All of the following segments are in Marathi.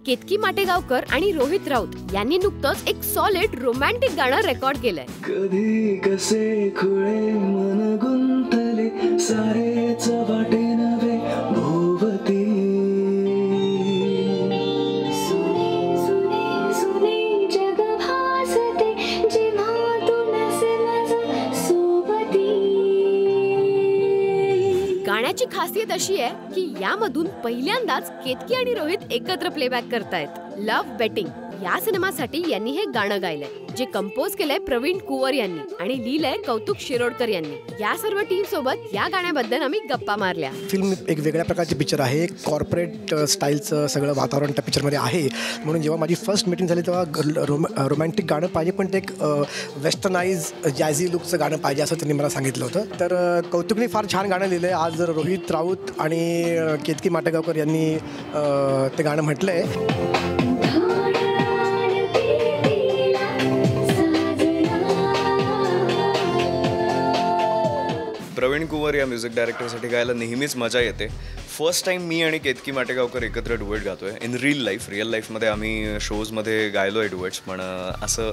केतकी माटेगावकर आणि रोहित राऊत यांनी नुकतंच एक सॉलिड रोमॅन्टिक गाणं रेकॉर्ड केलंय. कधी कसे खुळे मन गुंतले सारेच वाटे नवे भोवती. गाण्याची खासियत अशी आहे की यामधून पहिल्यांदाच केतकी आणि रोहित एकत्र प्लेबॅक करतायत. लव्ह बेटिंग या सिनेमासाठी यांनी हे गाणं गायलंय, जे कंपोज केलंय प्रवीण कुवर यांनी आणि लिहिलंय कौतुक शिरोडकर यांनी. या सर्व टीम सोबत या गाण्याबद्दल आम्ही गप्पा मारल्या. फिल्म एक वेगळ्या प्रकारची पिक्चर आहे, कॉर्पोरेट स्टाईलचं सगळं वातावरण त्या पिक्चरमध्ये आहे. म्हणून जेव्हा माझी फर्स्ट मीटिंग झाली तेव्हा रोमॅन्टिक गाणं पाहिजे, पण ते एक वेस्टर्नाइज जॅझी लुकचं गाणं पाहिजे असं त्यांनी मला सांगितलं होतं. तर कौतुकने फार छान गाणं लिहिलं आहे. आज रोहित राऊत आणि केतकी माटेगावकर यांनी ते गाणं म्हटलं आहे. प्रवीण कुवर या म्युझिक डायरेक्टरसाठी गायला नेहमीच मजा येते. फर्स्ट टाईम मी आणि केतकी माटेगावकर एकत्र डुएट गातोय इन रिअल लाईफमध्ये. आम्ही शोजमध्ये गायलो आहे डुएट्स, पण असं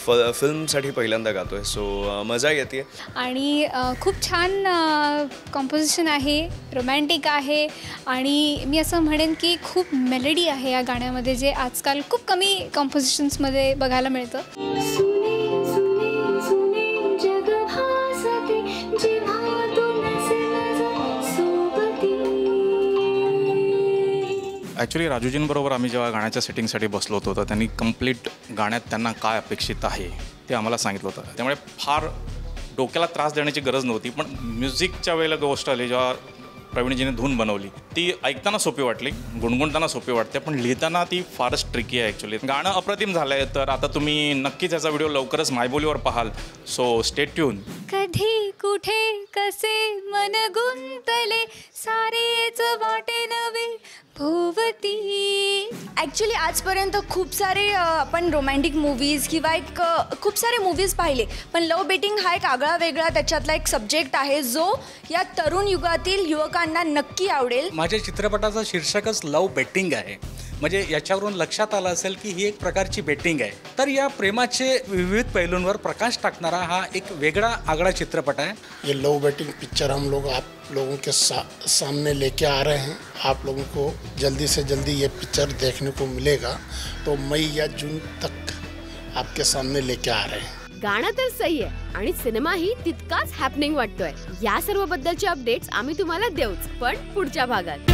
फिल्मसाठी पहिल्यांदा गातोय. सो मजा येते आणि खूप छान कॉम्पोजिशन आहे, रोमॅन्टिक आहे आणि मी असं म्हणेन की खूप मेलडी आहे या गाण्यामध्ये, जे आजकाल खूप कमी कॉम्पोजिशन्समध्ये बघायला मिळतं. ॲक्च्युली राजूजींबरोबर आम्ही जेव्हा गाण्याच्या सेटिंगसाठी बसलो होतो तर त्यांनी कंप्लीट गाण्यात त्यांना काय अपेक्षित आहे ते आम्हाला सांगितलं होतं. त्यामुळे फार डोक्याला त्रास देण्याची गरज नव्हती. पण म्युझिकच्या वेळेला गोष्ट आली, जेव्हा प्रवीणजीने धून बनवली, ती ऐकताना सोपी वाटली, गुणगुणताना सोपी वाटते, पण लिहिताना ती फारच ट्रिकी आहे. ॲक्च्युली गाणं अप्रतिम झालं आहे. तर आता तुम्ही नक्कीच याचा व्हिडिओ लवकरच मायबोलीवर पाहाल. So stay tune. कधी कुठे कसे मन गुंतले सारेच वाटे नवे भोवती. ॲक्च्युली आजपर्यंत खूप सारे आपण रोमॅन्टिक मूवीज किंवा खूप सारे मूवीज पाहिले, पण लव्ह बेटिंग हा एक आगळा वेगळा त्याच्यातला एक सब्जेक्ट आहे जो या तरुण युगातील युवकांना नक्की आवडेल. माझ्या चित्रपटाचं शीर्षकच लव्ह बेटिंग आहे. म्हणजे याच्यावरून लक्षात आलं असेल की ही एक प्रकारची बेटिंग आहे. तर या प्रेमाचे विविध पैलूंवर प्रकाश टाकणारा हा एक वेगळा आगळा चित्रपट आहे. ये लव बेटिंग पिक्चर हम लोग आप लोगों के सामने लेके आ रहे हैं. आप लोगों को जल्दी से जल्दी ये पिक्चर देखने को मिलेगा. तो मई या जून तक आपके सामने लेके आ रहे हैं. गाणं तर सही आहे आणि सिनेमाही तितकाच हॅपनिंग वाटतोय. या सर्व बद्दलचे अपडेट्स आम्ही तुम्हाला देऊच, पण पुढच्या भागात.